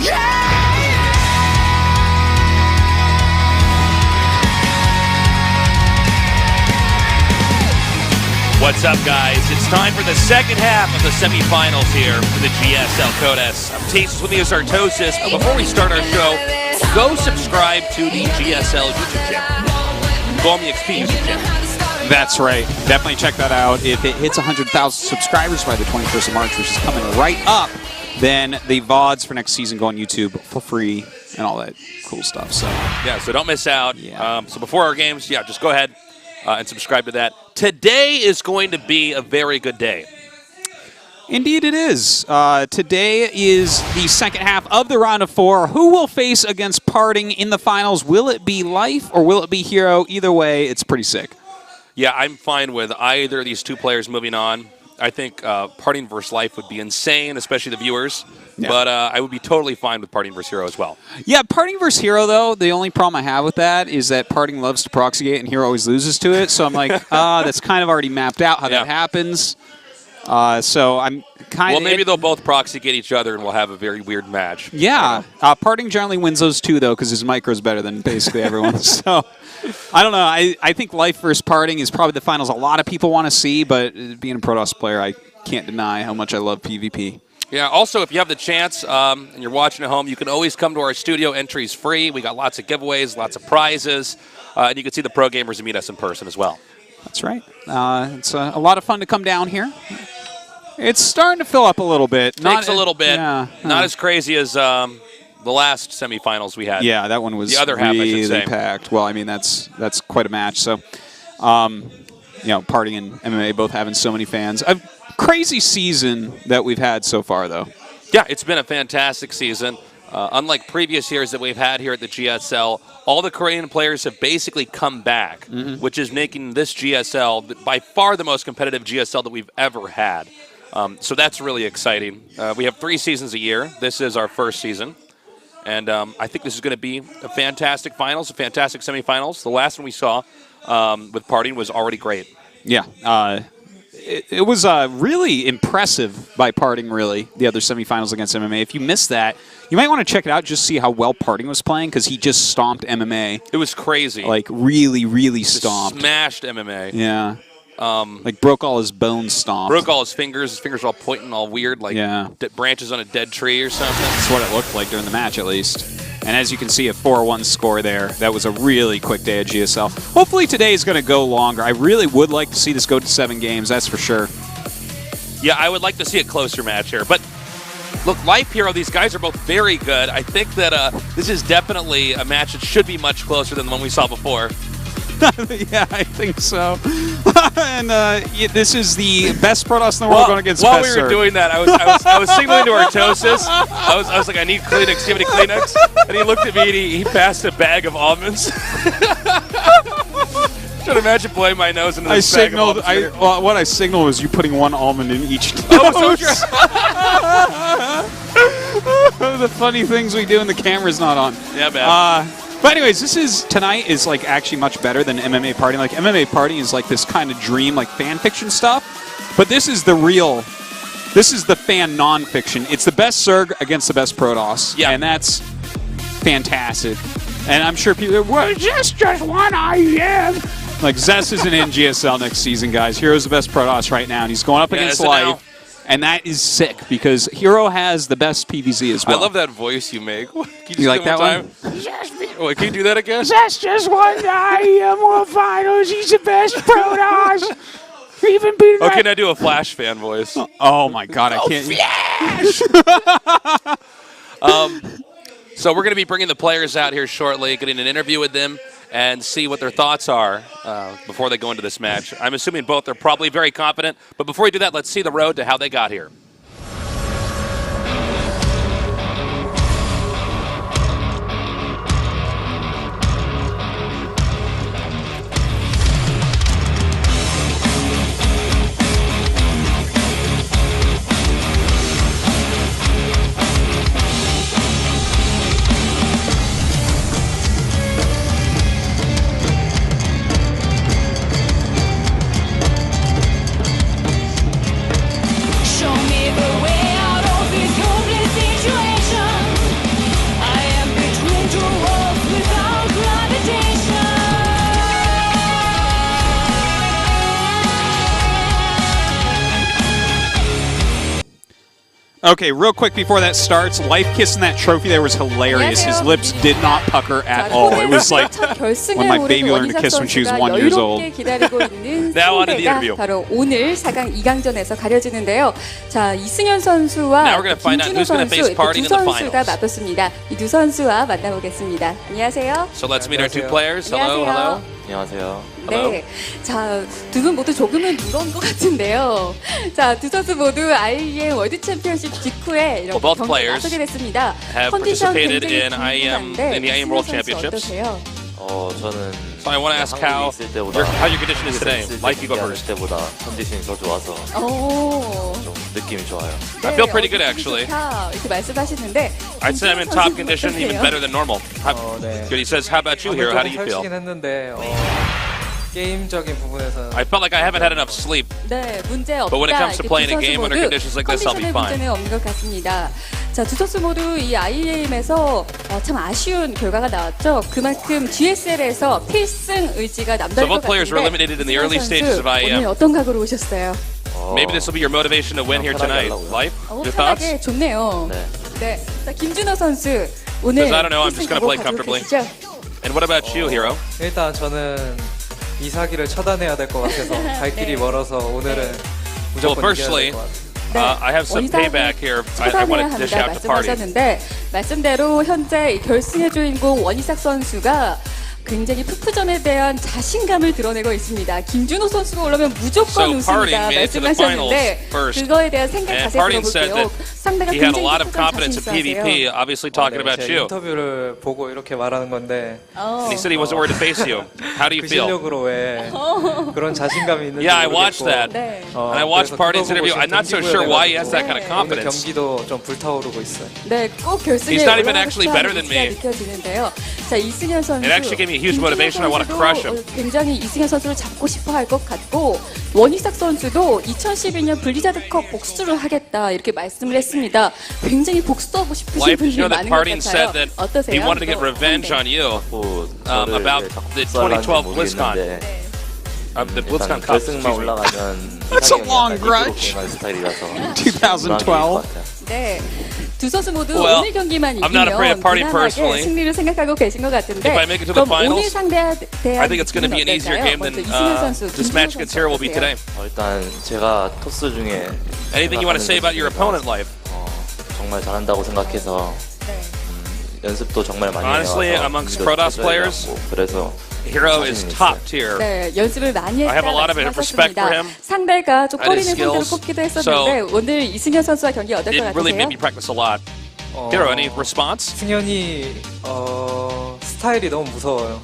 What's up, guys? It's time for the second half of the semifinals here for the GSL Codes. I'm Taste, with me is Artosis. But before we start our show, go subscribe to the GSL YouTube channel. Go on the XP YouTube channel. That's right. Definitely check that out. If it hits 100,000 subscribers by the 21st of March, which is coming right up, then the VODs for next season go on YouTube for free and all that cool stuff. So yeah, so don't miss out. Yeah. So before our games, yeah, just go ahead and subscribe to that. Today is going to be a very good day. Indeed it is. Today is the second half of the round of 4. Who will face against Parting in the finals? Will it be Life or will it be Hero? Either way, it's pretty sick. Yeah, I'm fine with either of these two players moving on. I think Parting versus Life would be insane, especially the viewers. Yeah. But I would be totally fine with Parting versus Hero as well. Yeah, Parting versus Hero, though, the only problem I have with that is that Parting loves to proxygate and Hero always loses to it. So I'm like, that's kind of already mapped out how that happens. So I'm kind of... Well, maybe they'll both proxygate each other and we'll have a very weird match. Yeah. Parting generally wins those two, though, because his micro's better than basically everyone. So I don't know. I think Life versus Parting is probably the finals a lot of people want to see, but being a Protoss player, I can't deny how much I love PvP. Yeah, also, if you have the chance and you're watching at home, you can always come to our studio. Entries free. We got lots of giveaways, lots of prizes, and you can see the pro gamers and meet us in person as well. That's right. It's a lot of fun to come down here. It's starting to fill up a little bit. Takes a little bit. Yeah, not as crazy as the last semifinals we had. Yeah, that one was the other half, really I should say. packed. Well, I mean, that's quite a match. So, you know, Parting and MMA both having so many fans. A crazy season that we've had so far, though. Yeah, it's been a fantastic season. Unlike previous years that we've had here at the GSL, all the Korean players have basically come back, which is making this GSL by far the most competitive GSL that we've ever had. So that's really exciting. We have 3 seasons a year. This is our first season. And I think this is going to be a fantastic finals, a fantastic semifinals. The last one we saw with Parting was already great. Yeah. It was really impressive by Parting, really, the other semifinals against MMA. If you missed that, you might want to check it out, just see how well Parting was playing, because he just stomped MMA. It was crazy. Like, really, really stomped. Smashed MMA. Yeah. Like, broke all his bones stomped. Broke all his fingers. His fingers were all pointing all weird, like branches on a dead tree or something. That's what it looked like during the match, at least. And as you can see, a 4-1 score there. That was a really quick day at GSL. Hopefully today is going to go longer. I really would like to see this go to 7 games, that's for sure. Yeah, I would like to see a closer match here. But look, Life Hero, these guys are both very good. I think that this is definitely a match that should be much closer than the one we saw before. Yeah, I think so. And this is the best Protoss in the world going against While best we were doing that, I was signaling to Artosis. I was like, I need Kleenex. Do you have any Kleenex? And he looked at me and he passed a bag of almonds. Trying to imagine blowing my nose into this bag of almonds. What I signaled was you putting 1 almond in each nose. Oh, so the funny things we do when the camera's not on. Yeah, man. But anyways, tonight is like actually much better than MMA Party. Like MMA Party is like this kind of dream, like fan fiction stuff. But this is the fan non-fiction. It's the best Zerg against the best Protoss. Yeah. And that's fantastic. And I'm sure people are, well, just one IEM. Like, Zess isn't in GSL next season, guys. Hero's the best Protoss right now, and he's going up against Life. And that is sick, because Hero has the best PvZ as well. I love that voice you make. Can you like that one? Wait, can you do that again? That's just one IEM World Finals. He's the best Protoss. Even beating Okay, now do a Flash fan voice. Oh, my God. I can't. Flash! So we're going to be bringing the players out here shortly, getting an interview with them, and see what their thoughts are before they go into this match. I'm assuming both are probably very confident, but before we do that, let's see the road to how they got here. Show me Okay, real quick before that starts, Life kissing that trophy there was hilarious. His lips did not pucker at all. It was like when my baby learned to kiss when she was 1 year old. Now on to the interview. 바로 오늘 4강 2강전에서 가려지는데요. 자, 이승현 선수와 김준호 선수 두 선수가 맞붙습니다. 이 두 선수와 만나보겠습니다. 안녕하세요. So let's meet our two players. Hello, hello. 안녕하세요. 네, 자, 두 분 모두 조금은 누런 것 같은데요. 자, 두 선수 모두 IEM 월드 챔피언십 직후에 이렇게 경기에 나서게 됐습니다. 컨디션 굉장히 궁금한데 이승현 선수 어떠세요? 저는 So I want to ask how your condition is today. Like you go first. 때보다 컨디션이 더 좋아서 좀 느낌이 좋아요. I feel pretty good actually. 이렇게 말씀하시는데 I'd say I'm in top condition, even better than normal. Good. He says, how about you, Hero? How do you feel? 했는데 게임적인 부분에서 I felt like I haven't had enough sleep. 네, 문제 없다. But when it comes to playing a game under conditions like this, I'll be fine. 문제는 없는 것 같습니다. 자, 두 선수 모두 이 IEM에서 참 아쉬운 결과가 나왔죠. 그만큼 GSL에서 필승 의지가 남다를 것 같은데 오늘 어떤 각오로 오셨어요? Maybe this will be your motivation to win here tonight. Life? Your thoughts? 편하게 좋네요. 네. 자, 김준호 선수 오늘 I don't know, I'm just going to play comfortably. And what about you, Hero? 일단 저는 이사기를 처단해야 될 것 같아서 갈 길이 멀어서 오늘은 무조건 이겨야 될 것 같아요. I have some payback here. I want to dish out to party. 말씀대로 현재 결승의 주인공 원희삭 선수가 굉장히 푸푸전에 대한 자신감을 드러내고 있습니다. 김준호 선수가 올라오면 무조건 우승이다 말씀하셨는데 그거에 대한 생각 자세히 들어볼게요. 상대가 굉장히 푸푸전 자신 있어하세요. Obviously talking about you. 인터뷰를 보고 이렇게 말하는 건데 He said he wasn't worried to face you. How do you 그 feel? 실력으로 왜 그런 자신감이 있는지 Yeah, I watched 모르겠고 that. And I watched Party's interview. I'm not so sure why he has that kind of confidence. 경기도 좀 불타오르고 있어요. 네, 꼭 결승에 He's not even actually better than me. 느껴지는데요. 자, 이승현 선수. It actually gave me a huge motivation. I want to crush him. 굉장히 이승현 선수를 잡고 싶어 할 것 같고 원희삭 선수도 2012년 블리자드컵 복수를 하겠다 이렇게 말씀을 했습니다. 굉장히 복수하고 싶으신 분들이 많은 것 같아요. 어떠세요? He wanted to get revenge on you about the 2012 BlizzCon. The BlizzCon Cup. 결승만 올라가면 That's a long grudge. 2012. 네. 두 선수 모두 오늘 경기만 이기면 무난하게 승리를 생각하고 계신 것 같은데 그럼 오늘 상대에 대한 기분은 어떨까요? 먼저 이승현 선수, 김준호 선수 어떠세요? 일단 제가 토스 중에 Anything you want to say about your opponent, Life? 정말 잘한다고 생각해서 연습도 정말 많이 Honestly, 해와서 amongst Protoss players, 그래서 Hero is top tier. 네, 연습을 많이 했다 말씀하셨습니다. 상대가 좀 꺼리는 상대로 꼽기도 했었는데 오늘 이승현 선수와 경기 어떨 것 It really made 같으세요? me practice a lot. Hero, any response? 승현이 스타일이 너무 무서워요.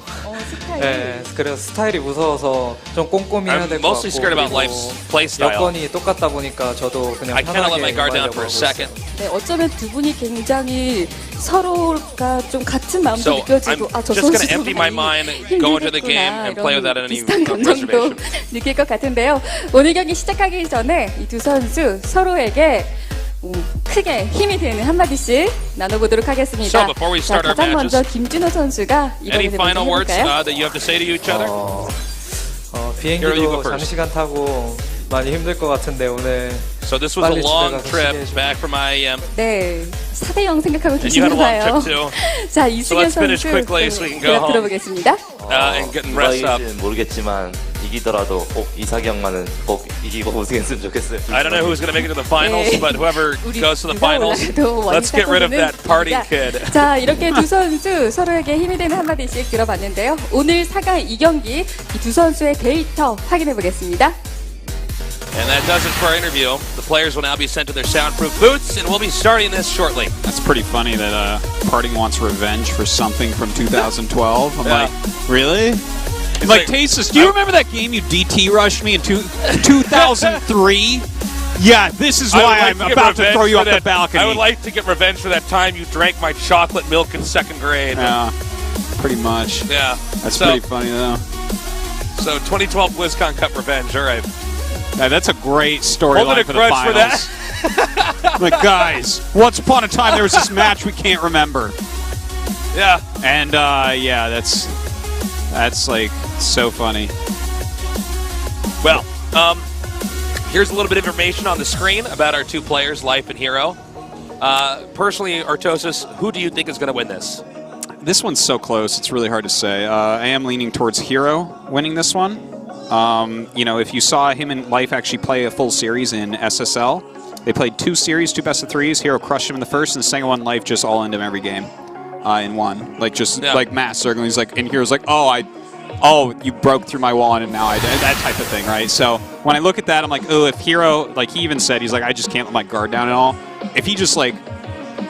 스타일. 네, 그래서 스타일이 무서워서 좀 꼼꼼히 해야 될 것 mostly scared about 같고 Life's play style. 여건이 똑같다 보니까 저도 그냥 I cannot let my 편하게 guard down for a 임하려고 second. 네, 어쩌면 두 분이 굉장히 서로가 좀 같은 마음도 So 느껴지고 I'm 저 just going to 선수도 empty my 많이 mind, go into the game, and play 힘들겠구나 without 이런 any 비슷한 감정도 reservation. 느낄 것 같은데요. 오늘 경기 시작하기 전에 이 두 선수 서로에게 크게 힘이 되는 한마디씩 나눠보도록 하겠습니다. So before we start our 가장 먼저 matches, 김준호 선수가 Any 이번에 final 먼저 words 해볼까요? that you have to say to each other? Here you go 비행기도 first. 장시간 타고 많이 힘들 것 같은데 오늘 So this was a 빨리 long 집에 가서 trip 쉬게 back from IEM. 네, 4대0 생각하고 And you had 계시나 a long 봐요. trip too. 자, 이승현 let's finish 선수 quickly so we can go home. 들어보겠습니다. And getting rest up. 모르겠지만 이기더라도 꼭 이사기 형만은 꼭 이기고 우승했으면 좋겠어요. I don't know who's going to make it to the finals, but whoever goes to the finals, let's get rid of that party kid. 자, 이렇게 두 선수 서로에게 힘이 되는 한마디씩 들어봤는데요. 오늘 4강 2경기 이 두 선수의 데이터 확인해 보겠습니다. And that does it for our interview. The players will now be sent to their soundproof booths, and we'll be starting this shortly. That's pretty funny that Party wants revenge for something from 2012. I'm like, really? Like, Tasis, do you remember that game you DT rushed me in 2003? Yeah, this is why I'm about to throw you off the balcony. I would like to get revenge for that time you drank my chocolate milk in second grade. Yeah, pretty much. Yeah. That's pretty funny, though. So 2012 BlizzCon Cup revenge, all right. Yeah, that's a great storyline for the grudge finals. for that? Like, guys, once upon a time there was this match we can't remember. Yeah. And, yeah, that's like so funny. Well, here's a little bit of information on the screen about our two players, Life and Hero. Personally, Artosis, who do you think is going to win this? This one's so close, it's really hard to say. I am leaning towards Hero winning this one. You know, if you saw him and Life actually play a full series in SSL, they played 2 series, 2 best-of-3s. Hero crushed him in the first, and the second one, Life just all ended him every game in one. Like, just, like, mass circling. He's like, and Hero's like, oh, you broke through my wall, and now I did. That type of thing, right? So when I look at that, I'm like, oh, if Hero, like he even said, he's like, I just can't let my guard down at all. If he just, like,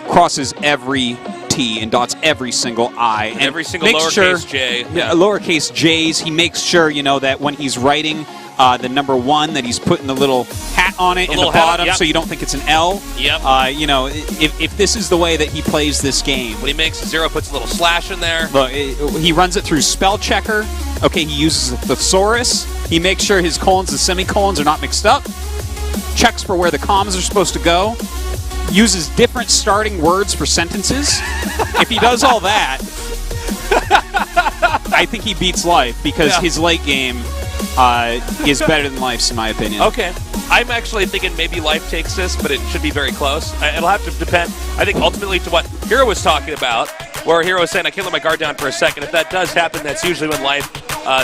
crosses every T and dots every single I. And every single lowercase J. Yeah, lowercase J's. He makes sure, you know, that when he's writing the number 1, that he's putting the little hat on it in the bottom so you don't think it's an L. Yep. You know, if this is the way that he plays this game. When he makes 0, puts a little slash in there. Look, he runs it through spell checker. Okay, he uses a thesaurus. He makes sure his colons and semicolons are not mixed up. Checks for where the commas are supposed to go. Uses different starting words for sentences. If he does all that, I think he beats Life because his late game is better than Life's, in my opinion. Okay. I'm actually thinking maybe Life takes this, but it should be very close. It'll have to depend, I think, ultimately to what Hero was talking about, where Hero was saying, I can't let my guard down for a second. If that does happen, that's usually when Life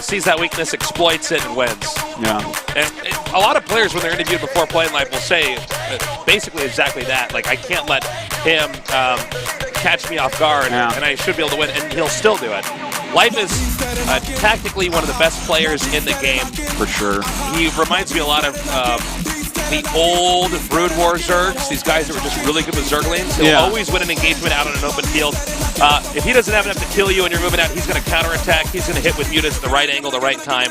sees that weakness, exploits it, and wins. Yeah. And a lot of players, when they're interviewed before playing Life, will say basically exactly that. Like, I can't let him catch me off guard, and I should be able to win, and he'll still do it. Life is tactically one of the best players in the game. For sure. He reminds me a lot of the old Brood War Zergs, these guys that were just really good with Zerglings. He'll always win an engagement out on an open field. If he doesn't have enough to kill you and you're moving out, he's going to counterattack. He's going to hit with mutas at the right angle, the right time.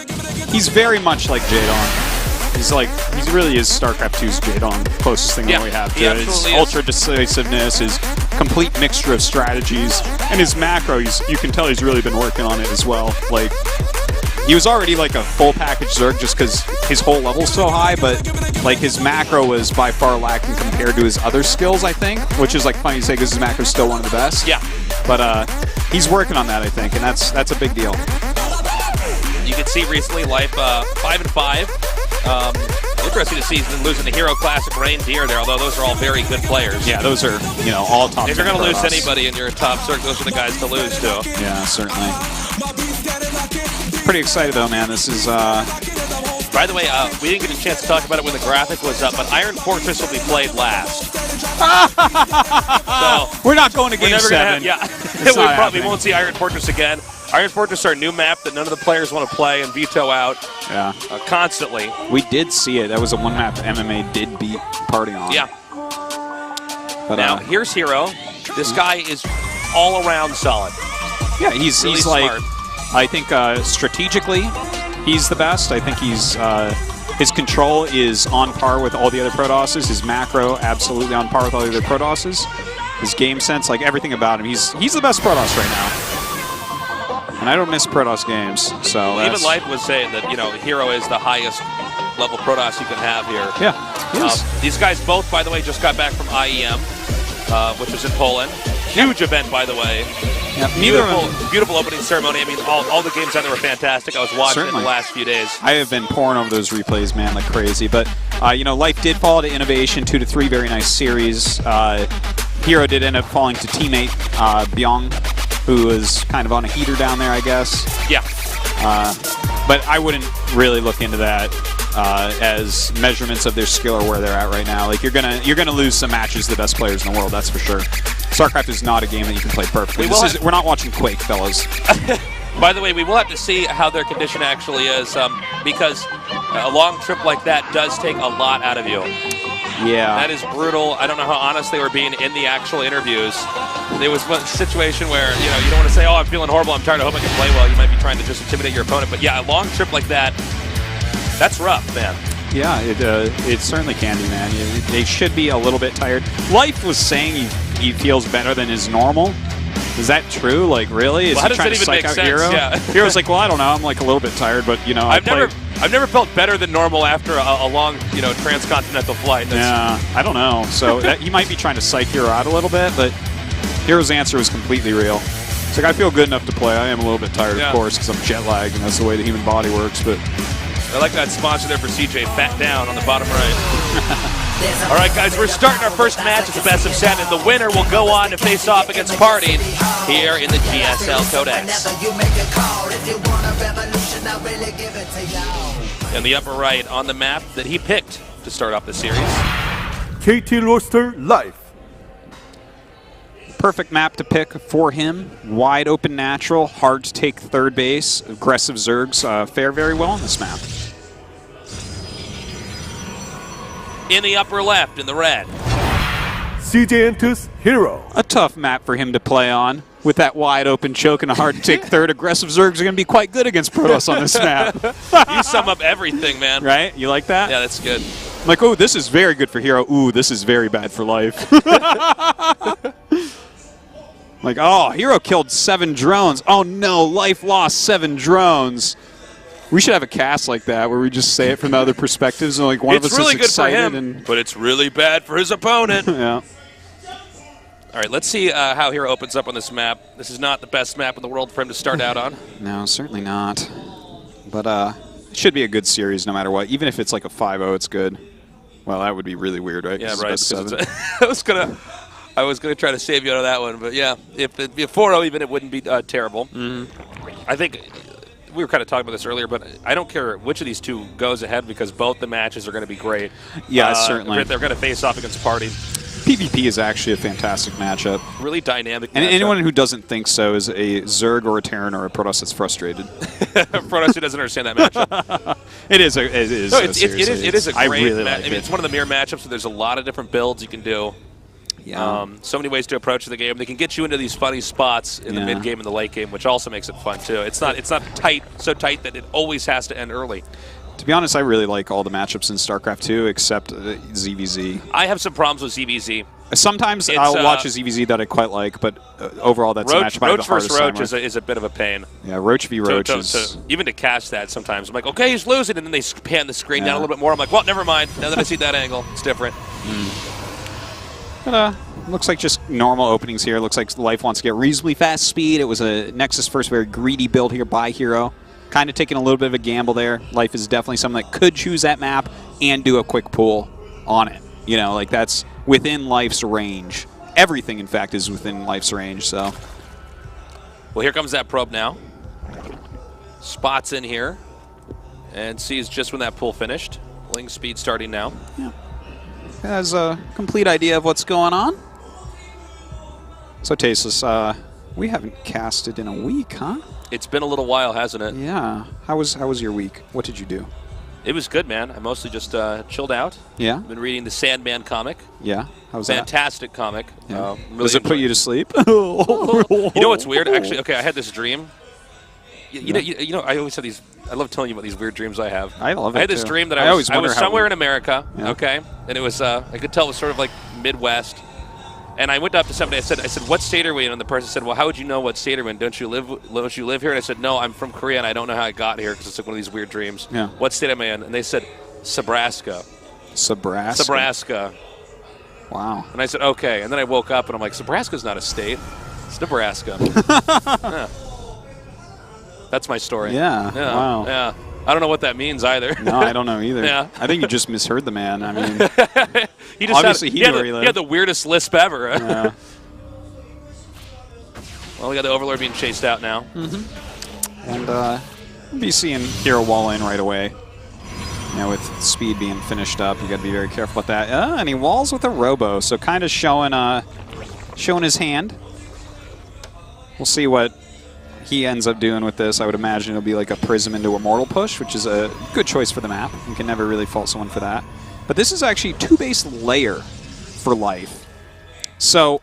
He's very much like Jadon. He's like, he really is StarCraft 2's Jadon, closest thing that we have to it. His ultra decisiveness, his complete mixture of strategies, and his macro, you can tell he's really been working on it as well. Like, he was already like a full package Zerg just because his whole level's so high, but like his macro was by far lacking compared to his other skills, I think, which is like funny to say because his macro's still one of the best. Yeah. But he's working on that, I think, and that's a big deal. You can see recently Life 5-5. Interesting to see he's been losing the Hero Classic Reindeer there, although those are all very good players. Yeah, those are, you know, all top. If you're going to lose anybody in your top circle, those are the guys to lose to. Yeah, certainly. Pretty excited though, man. This is. By the way, we didn't get a chance to talk about it when the graphic was up, but Iron Fortress will be played last. So we're not going to Game 7. We probably won't see Iron Fortress again. Iron Fortress are a new map that none of the players want to play and veto out constantly. We did see it. That was a one map MMA did beat Party on. Yeah. But, now, here's Hero. This guy is all around solid. Yeah, he's really like, smart. I think strategically, he's the best. I think he's his control is on par with all the other Protosses. His macro, absolutely on par with all the other Protosses. His game sense, like everything about him, he's the best Protoss right now. And I don't miss Protoss games, so even Life was saying that, you know, Hero is the highest level Protoss you can have here. Yeah, he is. These guys both, by the way, just got back from IEM, which was in Poland. Huge event, by the way. Yeah, beautiful opening ceremony. I mean, all the games on there were fantastic. I was watching it in the last few days. I have been pouring over those replays, man, like crazy. But, you know, Life did fall to Innovation, 2-3, very nice series. Hero did end up falling to teammate Byung, who was kind of on a heater down there, I guess. Yeah. But I wouldn't really look into that as measurements of their skill or where they're at right now. Like you're gonna lose some matches to the best players in the world, that's for sure. StarCraft is not a game that you can play perfectly. We're not watching Quake, fellas. By the way, we will have to see how their condition actually is, because a long trip like that does take a lot out of you. Yeah. That is brutal. I don't know how honest they were being in the actual interviews. There was one situation where, you know, you don't want to say, oh, I'm feeling horrible, I'm tired, I hope I can play well. You might be trying to just intimidate your opponent. But yeah, a long trip like that, that's rough, man. Yeah, it certainly can be, man. They should be a little bit tired. Life was saying he feels better than his normal. Is that true? Like, really? Is well, how he does that even make sense? Hero? Yeah. Hero's like, well, I don't know. I'm like a little bit tired, but you know, I've never felt better than normal after a long, you know, transcontinental flight. Yeah, I don't know. So he might be trying to psych Hero out a little bit, but Hero's answer was completely real. It's like, I feel good enough to play. I am a little bit tired, of course, because I'm jet lagged, and that's the way the human body works. But I like that sponsor there for CJ, Fat Down on the bottom right. All right, guys, we're starting our first match. It's a best of 7. The winner will go on to face off against Party here in the GSL Codex. In the upper right on the map that he picked to start off the series. KT roster live. Perfect map to pick for him. Wide open natural, hard to take third base. Aggressive Zergs fare very well on this map. In the upper left, in the red. CJ Entus Hero. A tough map for him to play on. With that wide open choke and a hard to take third, aggressive Zergs are going to be quite good against Protoss on this map. You sum up everything, man. Right? You like that? Yeah, that's good. I'm like, oh, this is very good for Hero. Ooh, this is very bad for Life. Like, oh, Hero killed 7 drones. Oh no, Life lost 7 drones. We should have a cast like that where we just say it from the other perspectives and like one of us really is good for excited him, and but it's really bad for his opponent. yeah. All right, let's see how Hero opens up on this map. This is not the best map in the world for him to start out on. No, certainly not. But it should be a good series no matter what. Even if it's like a 5-0, it's good. Well, that would be really weird, right? Yeah, right. I I was gonna try to save you out of that one, but yeah, if it'd be a 4-0 even, it wouldn't be terrible. I think we were kind of talking about this earlier, but I don't care which of these two goes ahead because both the matches are going to be great. Yeah, certainly. They're going to face off against Party. PvP is actually a fantastic matchup. Really dynamic And matchup. anyone who doesn't think so is a Zerg or a Terran or a Protoss that's frustrated. Protoss who doesn't understand that matchup. It is No, it is a great really match. like I mean, it's one of the mirror matchups where there's a lot of different builds you can do. Yeah. So many ways to approach the game. They can get you into these funny spots in the mid game and the late game, which also makes it fun too. It's not tight, so tight that it always has to end early. To be honest, I really like all the matchups in StarCraft 2 except ZVZ. I have some problems with ZvZ. Sometimes I'll watch a ZVZ that I quite like, but overall that's a match by the Roach hardest versus Roach timer. is a bit of a pain. Yeah, Roach v. Roach is... even to cast that sometimes. I'm like, okay, he's losing, and then they pan the screen down a little bit more. I'm like, well, never mind. Now that I see that angle, it's different. But looks like just normal openings here. Looks like Life wants to get reasonably fast speed. It was a Nexus first, very greedy build here by Hero. Kind of taking a little bit of a gamble there. Life is definitely someone that could choose that map and do a quick pull on it. You know, like that's within Life's range. Everything, in fact, is within Life's range, so. Well, here comes that probe now. Spots in here. And sees just when that pull finished. Ling speed starting now. Yeah. Has a complete idea of what's going on. So, Tasteless, we haven't casted in a week, huh? It's been a little while, hasn't it? Yeah. How was your week? What did you do? It was good, man. I mostly just chilled out. Yeah? I've been reading the Sandman comic. Yeah? How's that? Fantastic comic. Yeah. Really Does it put you to sleep? You know what's weird? Actually, okay, I had this dream. You know, I always have these. I love telling you about these weird dreams I have. I love it. I had this too. dream that I I always was wonder how somewhere we- in America. Yeah. Okay, and it was I could tell it was sort of like Midwest. And I went up to somebody. I said, what state are we in? And the person said, well, how would you know what state are we in? Don't you live here? And I said, no, I'm from Korea, and I don't know how I got here because it's like one of these weird dreams. Yeah. What state am I in? And they said, Nebraska. Nebraska. Wow. And I said, okay. And then I woke up, and I'm like, Nebraska's not a state. It's Nebraska. Yeah. That's my story. Yeah. Wow. Yeah. I don't know what that means either. No, I don't know either. Yeah. I think you just misheard the man. I mean, he just obviously he knew where he he lived. had the weirdest lisp ever. Yeah. Well, we got the Overlord being chased out now. And we'll be seeing Hero wall in right away. You know, with speed being finished up, you got to be very careful with that. And he walls with a Robo, so kind of showing his hand. We'll see what he ends up doing with this. I would imagine it'll be like a Prism into Immortal push, which is a good choice for the map. You can never really fault someone for that. But this is actually 2-base layer for Life. So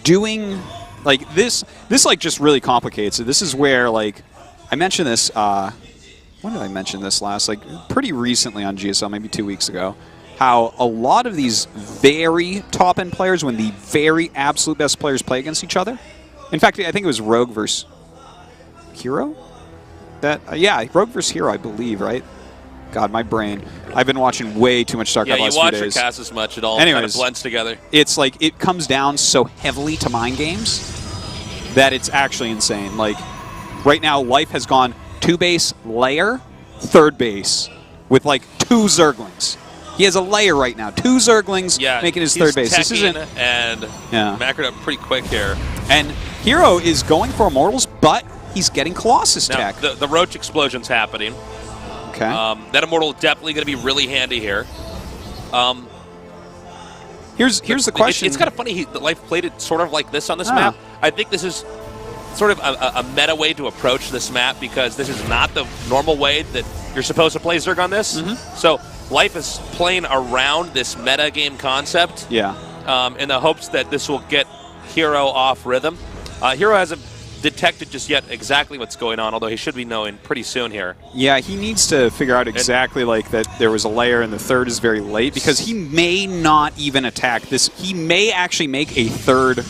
doing like this like just really complicates it. This is where like I mentioned this. When did I mention this last? Like pretty recently on GSL, maybe 2 weeks ago. How a lot of these very top-end players, when the very absolute best players play against each other. In fact, I think it was Rogue versus Hero? Yeah, Rogue versus Hero, I believe, right? God, my brain. I've been watching way too much StarCraft Yeah, you last watch few or days. cast as much. It all kind of blends together. It's like it comes down so heavily to mind games that it's actually insane. Like right now, Life has gone 2-base layer, 3rd base with like 2 Zerglings. He has a layer right now. 2 Zerglings making his third base. This isn't and mackered up pretty quick here. And Hero is going for Immortals, but he's getting Colossus tech. The Roach explosion's happening. Okay. That Immortal definitely going to be really handy here. Here's the question. It's kind of funny that Life played it sort of like this on this map. I think this is sort of a meta way to approach this map because this is not the normal way that you're supposed to play Zerg on this. So Life is playing around this meta game concept. Yeah. In the hopes that this will get Hero off rhythm. Hero hasn't detected just yet exactly what's going on, although he should be knowing pretty soon here. Yeah, he needs to figure out exactly like that there was a layer and the third is very late because he may not even attack this. He may actually make a third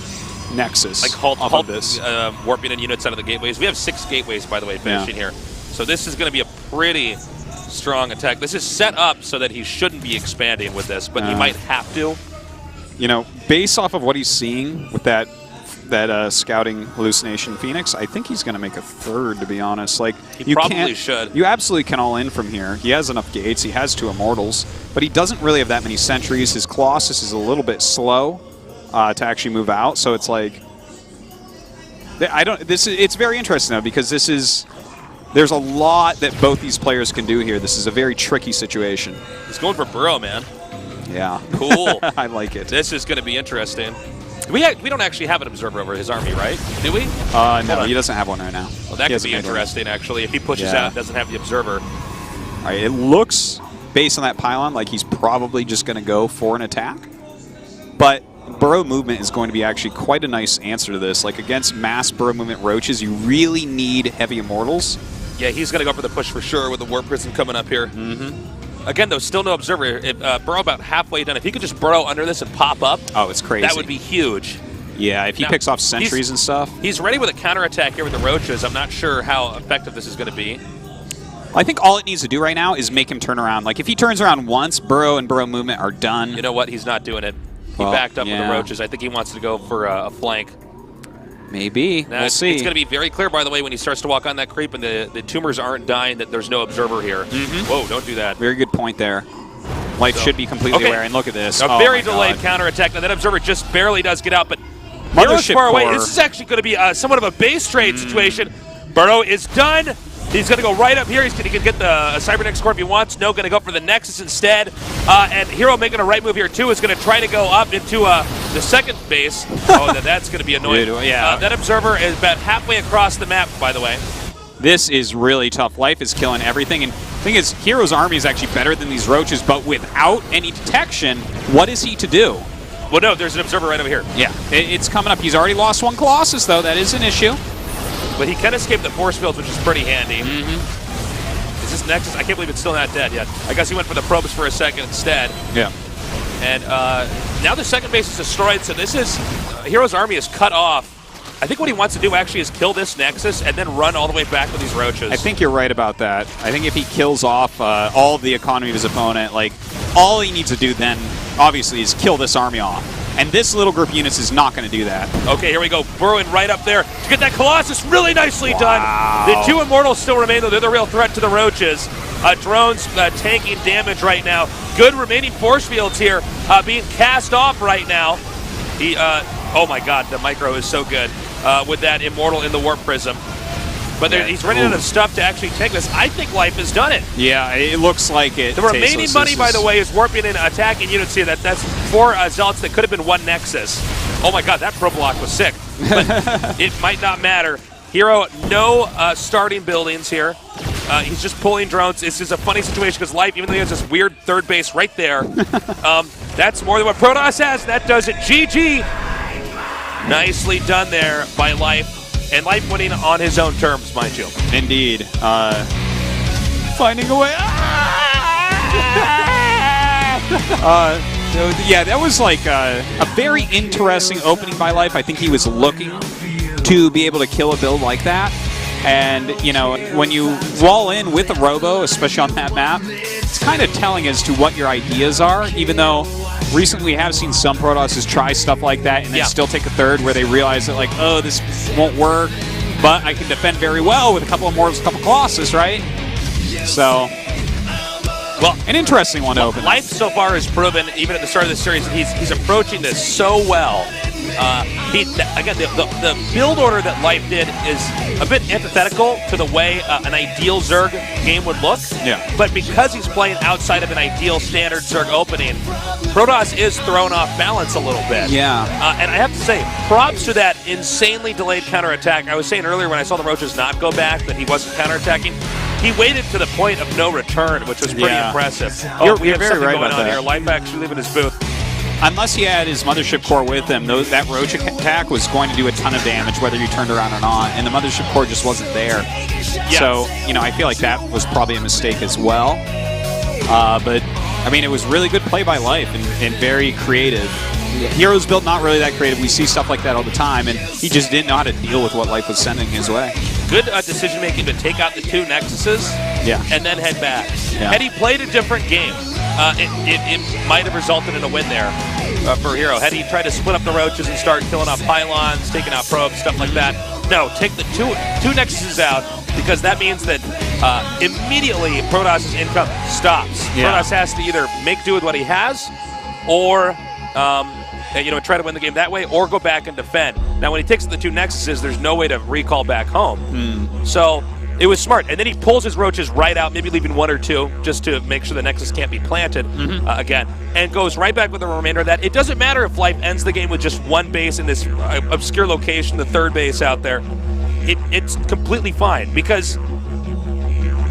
Nexus. Like halt this. Warping in units out of the gateways. We have 6 gateways, by the way, finishing here. So this is going to be a pretty strong attack. This is set up so that he shouldn't be expanding with this, but he might have to. You know, based off of what he's seeing with that scouting hallucination Phoenix, I think he's going to make a third, to be honest. Like he probably should. You absolutely can all in from here. He has enough gates. He has 2 Immortals, but he doesn't really have that many sentries. His Colossus is a little bit slow to actually move out, so it's like it's very interesting though because there's a lot that both these players can do here. This is a very tricky situation. He's going for Burrow, man. Yeah. Cool. I like it. This is going to be interesting. We don't actually have an observer over his army, right? Do we? No, he doesn't have one right now. Well, that could be interesting, actually. If he pushes out and doesn't have the observer. All right, it looks, based on that pylon, like he's probably just going to go for an attack. But burrow movement is going to be actually quite a nice answer to this. Like, against mass burrow movement roaches, you really need heavy Immortals. Yeah, he's going to go for the push for sure with the Warp Prism coming up here. Again, though, still no observer. Burrow about halfway done. If he could just burrow under this and pop up, it's crazy. That would be huge. Yeah, if he picks off sentries and stuff. He's ready with a counterattack here with the roaches. I'm not sure how effective this is going to be. I think all it needs to do right now is make him turn around. Like, if he turns around once, burrow and burrow movement are done. You know what? He's not doing it. He backed up with the roaches. I think he wants to go for a flank. Maybe. We'll see. It's going to be very clear, by the way, when he starts to walk on that creep and the tumors aren't dying, that there's no observer here. Whoa, don't do that. Very good point there. Life should be completely aware, and look at this. A very delayed counterattack. Now, that observer just barely does get out, but Mothership far away. This is actually going to be somewhat of a base trade situation. Burrow is done. He's going to go right up here. He can get the Cybernex core if he wants. No, going to go for the Nexus instead. And Hero making a right move here, too, is going to try to go up into the second base. That's going to be annoying. That observer is about halfway across the map, by the way. This is really tough. Life is killing everything. And the thing is, Hero's army is actually better than these roaches, but without any detection, what is he to do? Well, no, there's an observer right over here. Yeah, it's coming up. He's already lost 1 Colossus, though. That is an issue. But he can escape the force fields, which is pretty handy. Is this Nexus? I can't believe it's still not dead yet. I guess he went for the probes for a second instead. Yeah. And now the second base is destroyed, so this is... Hero's army is cut off. I think what he wants to do actually is kill this Nexus and then run all the way back with these roaches. I think you're right about that. I think if he kills off all of the economy of his opponent, like, all he needs to do then, obviously, is kill this army off. And this little group of units is not going to do that. Okay, here we go. Burrowing right up there to get that Colossus. Really nicely done. The 2 Immortals still remain, though. They're the real threat to the roaches. Drones tanking damage right now. Good remaining force fields here being cast off right now. He, oh my God, the micro is so good with that Immortal in the Warp Prism. But he's running out of stuff to actually take this. I think Life has done it. Yeah, it looks like it. The remaining money, by the way, is warping in attacking units here. That's 4 Zealots that could have been 1 Nexus. Oh my God, that pro block was sick. But it might not matter. Hero, no starting buildings here. He's just pulling drones. This is a funny situation because Life, even though he has this weird third base right there, that's more than what Protoss has. That does it. GG. Nicely done there by Life. And Life winning on his own terms, mind you. Indeed. Finding a way. Yeah, that was like a very interesting opening by Life. I think he was looking to be able to kill a build like that. And, you know, when you wall in with a Robo, especially on that map, it's kind of telling as to what your ideas are, even though recently we have seen some Protosses try stuff like that and then still take a third where they realize that, like, oh, this won't work, but I can defend very well with a couple of Immortals, a couple Colossus, right? So, Well, an interesting one to open. Life so far has proven, even at the start of the series, that he's approaching this so well. Again, the build order that Life did is a bit antithetical to the way an ideal Zerg game would look. Yeah. But because he's playing outside of an ideal standard Zerg opening, Protoss is thrown off balance a little bit. Yeah. And I have to say, props to that insanely delayed counterattack. I was saying earlier when I saw the Roaches not go back that he wasn't counterattacking. He waited to the point of no return, which was pretty impressive. We have something very going on here. Life actually leaving his booth. Unless he had his Mothership Core with him, that Roach attack was going to do a ton of damage, whether you turned around or not, and the Mothership Core just wasn't there. Yes. So, I feel like that was probably a mistake as well. But, I mean, it was really good play by Life and very creative. Heroes build not really that creative. We see stuff like that all the time, and he just didn't know how to deal with what Life was sending his way. Good decision-making to take out the 2 Nexuses and then head back. Yeah. Had he played a different game, it might have resulted in a win there for Hero. Had he tried to split up the Roaches and start killing off pylons, taking out probes, stuff like that. No, take the two Nexuses out, because that means that immediately Protoss' income stops. Yeah. Protoss has to either make do with what he has or try to win the game that way, or go back and defend. Now, when he takes the 2 Nexuses, there's no way to recall back home. So it was smart. And then he pulls his Roaches right out, maybe leaving 1 or 2, just to make sure the Nexus can't be planted again, and goes right back with the remainder of that. It doesn't matter if Life ends the game with just 1 base in this obscure location, the 3rd base out there. It's completely fine, because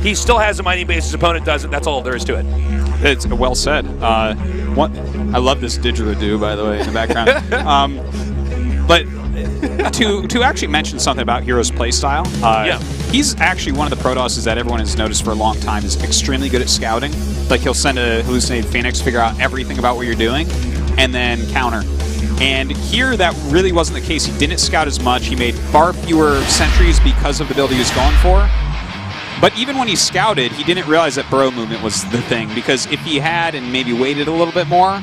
he still has a mining base, his opponent doesn't. That's all there is to it. It's well said. I love this didgeridoo, by the way, in the background. But to actually mention something about Hero's playstyle, he's actually one of the Protosses that everyone has noticed for a long time is extremely good at scouting. Like, he'll send a hallucinated Phoenix, figure out everything about what you're doing, and then counter. And here, that really wasn't the case. He didn't scout as much. He made far fewer sentries because of the build he was going for. But even when he scouted, he didn't realize that burrow movement was the thing, because if he had and maybe waited a little bit more,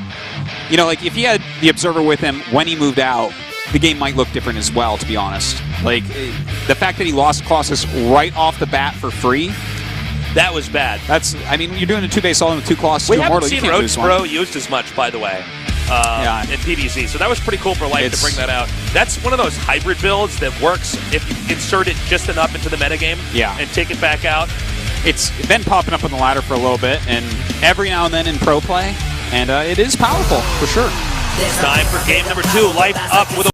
like if he had the Observer with him when he moved out, the game might look different as well, to be honest. Like, the fact that he lost Colossus right off the bat for free, that was bad. You're doing a 2-base all-in with 2 Colossus, 2 Immortal, you can't lose one. Roach Burrow used as much, by the way. In PvZ, so that was pretty cool for Life to bring that out. That's one of those hybrid builds that works if you insert it just enough into the metagame and take it back out. It's been popping up on the ladder for a little bit, and every now and then in pro play, and it is powerful, for sure. It's time for game number 2. Life up with a